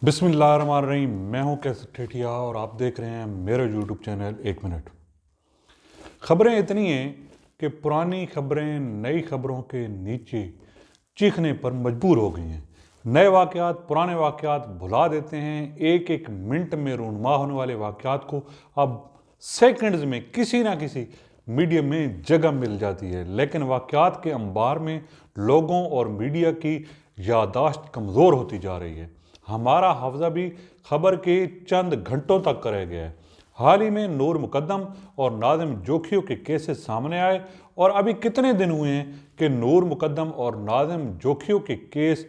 बिस्मिल्लाहिर्रहमानिर्रहीम। मैं हूं कैसर ठेठिया और आप देख रहे हैं मेरा यूट्यूब चैनल 1 मिनट। खबरें इतनी हैं कि पुरानी खबरें नई खबरों के नीचे चीखने पर मजबूर हो गई हैं। नए वाक़यात पुराने वाक़यात भुला देते हैं। एक एक मिनट में रूनुमा होने वाले वाक़यात को अब सेकंड्स में किसी ना किसी मीडिया में जगह मिल जाती है, लेकिन वाक़यात के अंबार में लोगों और मीडिया की यादाश्त कमज़ोर होती जा रही है। हमारा हाफ़ज़ा भी खबर के चंद घंटों तक रह गया है। हाल ही में नूर मुकद्दम और नाज़िम जोखियों के केसेस सामने आए और अभी कितने दिन हुए हैं कि नूर मुकद्दम और नाज़िम जोखियों के केस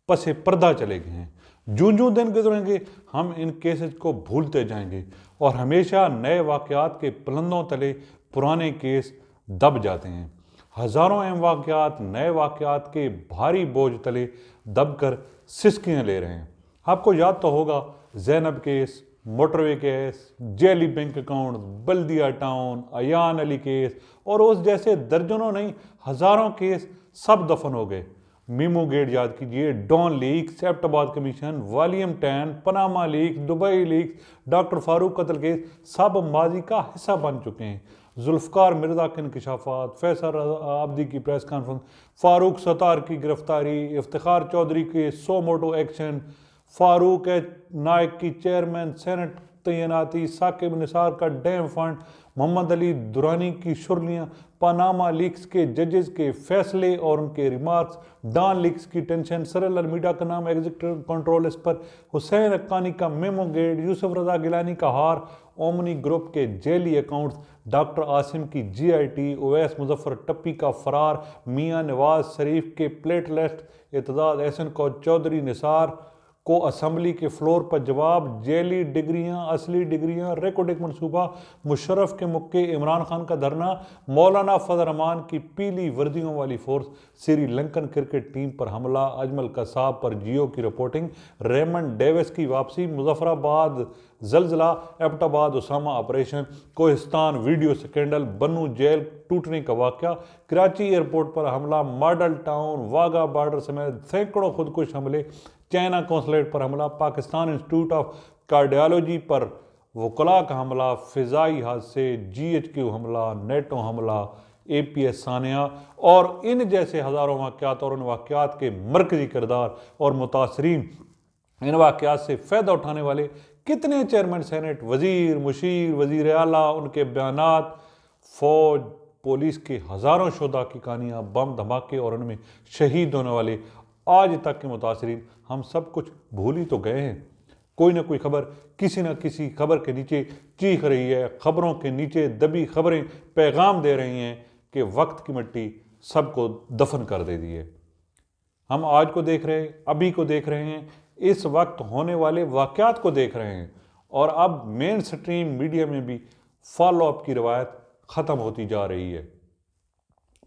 पसे पर्दा चले गए हैं। जूं दिन गुजरेंगे हम इन केसेस को भूलते जाएंगे और हमेशा नए वाक़यात के पलंदों तले पुराने केस दब जाते हैं। हज़ारों अहम वाक़यात नए वाक़यात के भारी बोझ तले दबकर सिसकियाँ ले रहे हैं। आपको याद तो होगा ज़ैनब केस, मोटरवे केस, जेली bank account, Baldia town, Ayan Ali case और उस जैसे दर्जनों नहीं हज़ारों केस सब दफन हो गए। मीमू गेट याद कीजिए, don leaks, Abbottabad commission, volume 10, Panama leaks, Dubai leaks, doctor Farooq कत्ल केस सब माजी का हिस्सा बन चुके हैं। जुल्फ़कार मिर्ज़ा के इंकशाफात, फैसल आबदी की प्रेस कॉन्फ्रेंस, फारूक सत्तार की गिरफ्तारी, इफ्तिखार चौधरी के सो मोटो एक्शन, फारूक नायक की चेयरमैन सेनेट तैनाती, साकिब निसार का डैम फंड, मोहम्मद अली दुरानी की शुर्लियाँ, पनामा लीक्स के जजेस के फैसले और उनके रिमार्क्स, डॉन लीक्स की टेंशन, सरल अलमीडा का नाम एग्जीक्यूटिव कंट्रोल लिस्ट पर, हुसैन हक्कानी का मेमो गेट, यूसुफ रजा गिलानी का हार, ओमनी ग्रुप के जेली अकाउंट्स, डॉक्टर आसिम की जीआईटी, ओवैस मुजफ्फर टप्पी का फरार, मियाँ नवाज शरीफ के प्लेटलेट, एतजाज एहसन को चौधरी निसार को असम्बली के फ्लोर पर जवाब, जेली डिग्रियां, असली डिग्रियां, रिकॉर्डिंग मनसूबा, मुशर्रफ के मुक्के, इमरान खान का धरना, मौलाना फजल रहमान की पीली वर्दियों वाली फोर्स, श्रीलंकन क्रिकेट टीम पर हमला, अजमल कसाब पर जियो की रिपोर्टिंग, रेमंड डेविस की वापसी, मुजफ्फराबाद जलजला, Abbottabad Usama operation, Kohistan video scandal, Bannu jail टूटने का वाक़या, कराची एयरपोर्ट पर हमला, मॉडल टाउन, वाघा बॉर्डर समेत सैकड़ों खुदकुश हमले, चाइना कौंसलेट पर हमला, पाकिस्तान इंस्टीट्यूट ऑफ कार्डियोलॉजी पर वकला का हमला, फ़िज़ाई हादसे, GHQ हमला, नेटो हमला, APS सानिया और इन जैसे हज़ारों वाक़यात और उन वाक़यात के मरकज़ी किरदार और मुतासरीन, इन वाक़यात से फ़ायदा उठाने वाले कितने चेयरमैन सेनेट, वज़ीर, मुशीर, वज़ीर आला, उनके बयानात, फ़ौज, पुलिस के हज़ारों शुहदा की कहानियाँ, बम धमाके और उनमें शहीद होने वाले आज तक के मुतासरीन, हम सब कुछ भूल ही तो गए हैं। कोई ना कोई खबर किसी न किसी खबर के नीचे चीख रही है। खबरों के नीचे दबी खबरें पैगाम दे रही हैं कि वक्त की मिट्टी सबको दफन कर दे दी है। हम आज को देख रहे हैं, अभी को देख रहे हैं, इस वक्त होने वाले वाक़यात को देख रहे हैं और अब मेन स्ट्रीम मीडिया में भी फॉलो अप की रवायत ख़त्म होती जा रही है।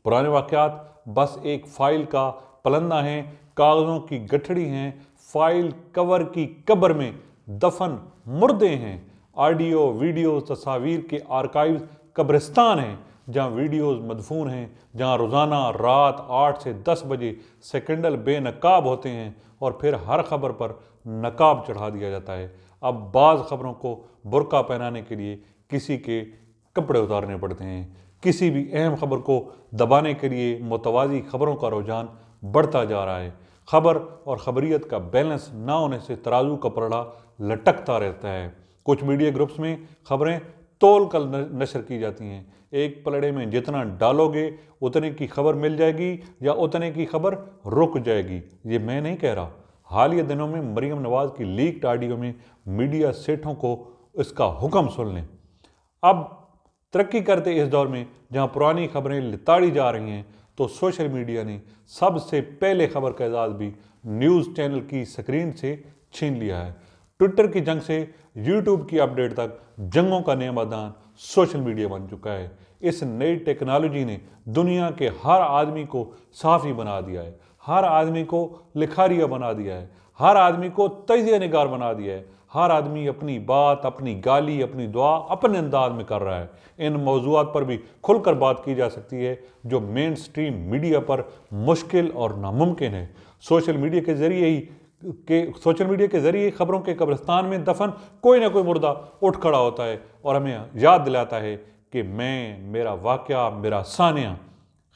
पुराने वाक़यात बस एक फ़ाइल का पलंदा हैं, कागज़ों की गठड़ी हैं, फाइल कवर की कब्र में दफन मुर्दे हैं, ऑडियो वीडियो तस्वीर के आर्काइव्स कब्रिस्तान हैं जहां वीडियोस मदफून हैं, जहां रोज़ाना रात 8 से 10 बजे स्कैंडल बेनकाब होते हैं और फिर हर खबर पर नकाब चढ़ा दिया जाता है। अब बाज़ खबरों को बुर्का पहनाने के लिए किसी के कपड़े उतारने पड़ते हैं। किसी भी अहम खबर को दबाने के लिए मुतवाज़ी खबरों का रुझान बढ़ता जा रहा है। खबर और खबरियत का बैलेंस ना होने से तराजू का पलड़ा लटकता रहता है। कुछ मीडिया ग्रुप्स में खबरें तोल कर नशर की जाती हैं। एक पलड़े में जितना डालोगे उतने की खबर मिल जाएगी या उतने की खबर रुक जाएगी। ये मैं नहीं कह रहा। हालिया दिनों में मरीम नवाज की लीक्ड ऑडियो में मीडिया सेठों को इसका हुक्म सुन लें। अब तरक्की करते इस दौर में जहां पुरानी खबरें लिताड़ी जा रही हैं, तो सोशल मीडिया ने सबसे पहले खबर का एजाज़ भी न्यूज़ चैनल की स्क्रीन से छीन लिया है। ट्विटर की जंग से यूट्यूब की अपडेट तक जंगों का नया मैदान सोशल मीडिया बन चुका है। इस नई टेक्नोलॉजी ने दुनिया के हर आदमी को साफ़ी बना दिया है, हर आदमी को लिखारिया बना दिया है, हर आदमी को तजिया निगार बना दिया है। हर आदमी अपनी बात, अपनी गाली, अपनी दुआ अपने अंदाज में कर रहा है। इन मौज़ूआत पर भी खुलकर बात की जा सकती है जो मेन स्ट्रीम मीडिया पर मुश्किल और नामुमकिन है। सोशल मीडिया के ज़रिए ही के सोशल मीडिया के ज़रिए खबरों के कब्रिस्तान में दफन कोई ना कोई मुर्दा उठ खड़ा होता है और हमें याद दिलाता है कि मैं, मेरा वाक़या, मेरा सानिया।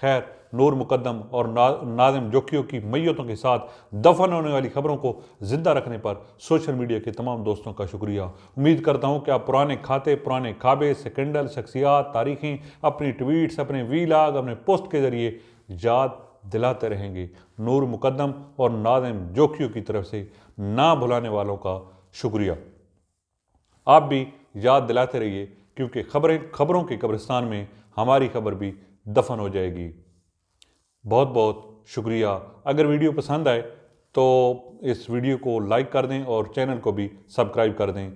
खैर, नूर मुकद्दम और नाज़िम जोकियों की मैयतों के साथ दफन होने वाली खबरों को ज़िंदा रखने पर सोशल मीडिया के तमाम दोस्तों का शुक्रिया। उम्मीद करता हूँ कि आप पुराने खाते, पुराने काबे, स्कैंडल, शख्सियात, तारीखें अपनी ट्वीट्स, अपने वीलाग, अपने पोस्ट के ज़रिए याद दिलाते रहेंगे। नूर मुकद्दम और नाज़िम जोकियों की तरफ से ना भुलाने वालों का शुक्रिया। आप भी याद दिलाते रहिए, क्योंकि खबरों के कब्रिस्तान में हमारी खबर भी दफन हो जाएगी। बहुत बहुत शुक्रिया। अगर वीडियो पसंद आए तो इस वीडियो को लाइक कर दें और चैनल को भी सब्सक्राइब कर दें।